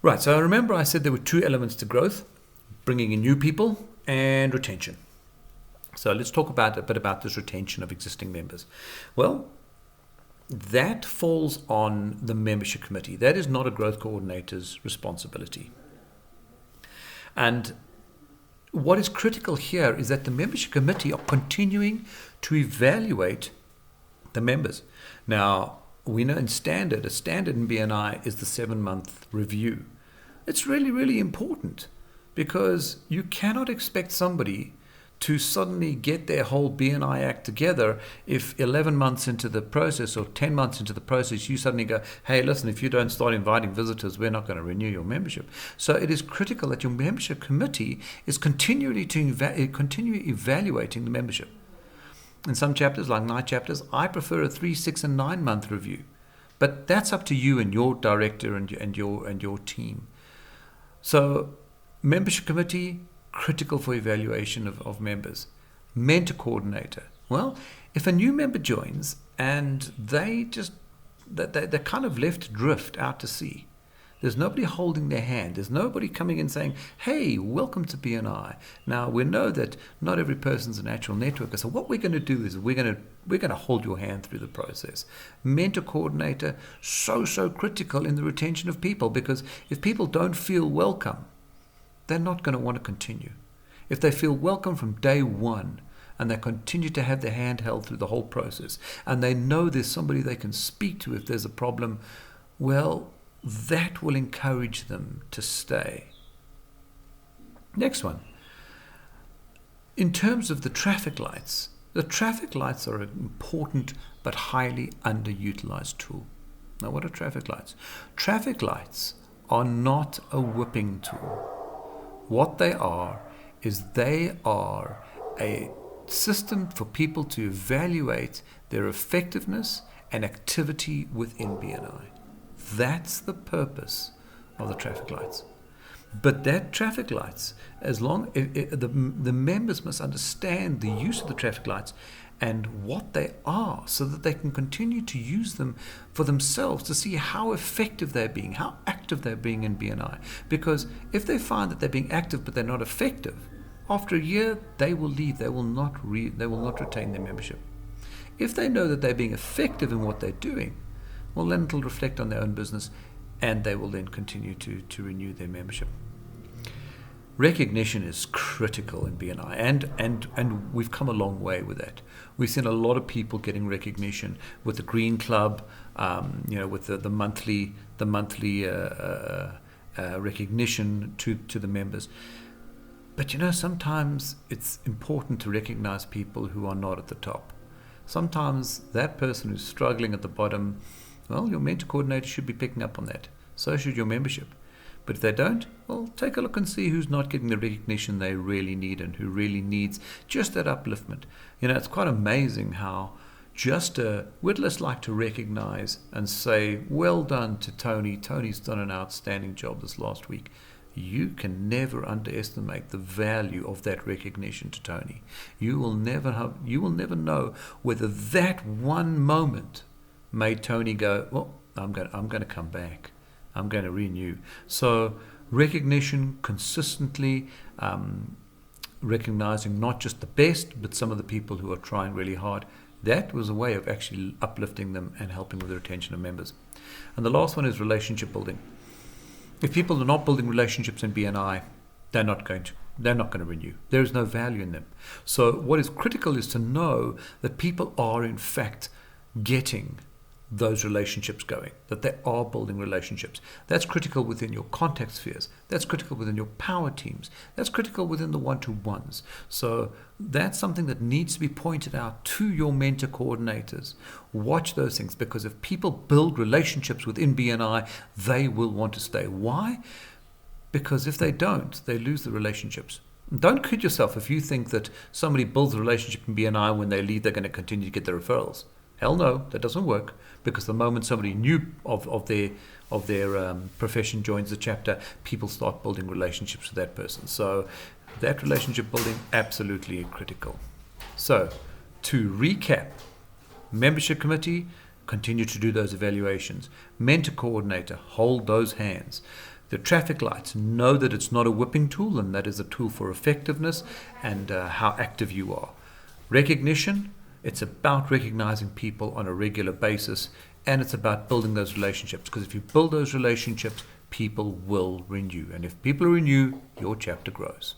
Right, so I remember I said there were two elements to growth: bringing in new people and retention. So let's talk about a bit about this retention of existing members. Well, that falls on the membership committee. That is not a growth coordinator's responsibility. And what is critical here is that the membership committee are continuing to evaluate the members. Now, we know a standard in BNI is the 7-month review. It's really, really important, because you cannot expect somebody to suddenly get their whole BNI act together if 11 months into the process or 10 months into the process you suddenly go, hey, listen, if you don't start inviting visitors, we're not going to renew your membership. So it is critical that your membership committee is continue evaluating the membership. In some chapters, like night chapters, I prefer a 3, 6, and 9-month review. But that's up to you and your director and your team. So membership committee, critical for evaluation of members. Mentor coordinator. Well, if a new member joins and they're kind of left adrift out to sea, there's nobody holding their hand. There's nobody coming in saying, hey, welcome to BNI. Now, we know that not every person's a natural networker. So what we're going to do is we're going to hold your hand through the process. Mentor coordinator, so critical in the retention of people, because if people don't feel welcome, they're not going to want to continue. If they feel welcome from day one and they continue to have their hand held through the whole process and they know there's somebody they can speak to if there's a problem, well, that will encourage them to stay. Next one. In terms of the traffic lights are an important but highly underutilized tool. Now, what are traffic lights? Traffic lights are not a whipping tool. What they are is they are a system for people to evaluate their effectiveness and activity within BNI. That's the purpose of the traffic lights. But that traffic lights, the members must understand the use of the traffic lights and what they are, so that they can continue to use them for themselves to see how effective they're being, how active they're being in BNI. Because if they find that they're being active but they're not effective, after a year they will leave. They will not retain their membership. If they know that they're being effective in what they're doing, well, then it'll reflect on their own business, and they will then continue to renew their membership. Recognition is critical in BNI, and we've come a long way with that. We've seen a lot of people getting recognition with the Green Club, with the monthly recognition to the members. But sometimes it's important to recognize people who are not at the top. Sometimes that person who's struggling at the bottom, well, your mentor coordinator should be picking up on that. So should your membership. But if they don't, well, take a look and see who's not getting the recognition they really need and who really needs just that upliftment. It's quite amazing how we'd just like to recognize and say, well done to Tony. Tony's done an outstanding job this last week. You can never underestimate the value of that recognition to Tony. You will never know whether that one moment made Tony go, well, I'm going to come back. I'm going to renew. So recognition, consistently recognizing not just the best, but some of the people who are trying really hard. That was a way of actually uplifting them and helping with the retention of members. And the last one is relationship building. If people are not building relationships in BNI, they're not going to renew. There is no value in them. So what is critical is to know that people are in fact getting those relationships going, that they are building relationships. That's critical within your contact spheres. That's critical within your power teams. That's critical within the one-to-ones. So that's something that needs to be pointed out to your mentor coordinators. Watch those things, because if people build relationships within BNI, they will want to stay. Why? Because if they don't, they lose the relationships. Don't kid yourself if you think that somebody builds a relationship in BNI, when they leave, they're going to continue to get the referrals. Hell no, that doesn't work, because the moment somebody new of their profession joins the chapter, people start building relationships with that person. So that relationship building, absolutely critical. So to recap, membership committee, continue to do those evaluations. Mentor coordinator, hold those hands. The traffic lights, know that it's not a whipping tool, and that is a tool for effectiveness and how active you are. Recognition, it's about recognizing people on a regular basis, and it's about building those relationships, because if you build those relationships, people will renew. And if people renew, your chapter grows.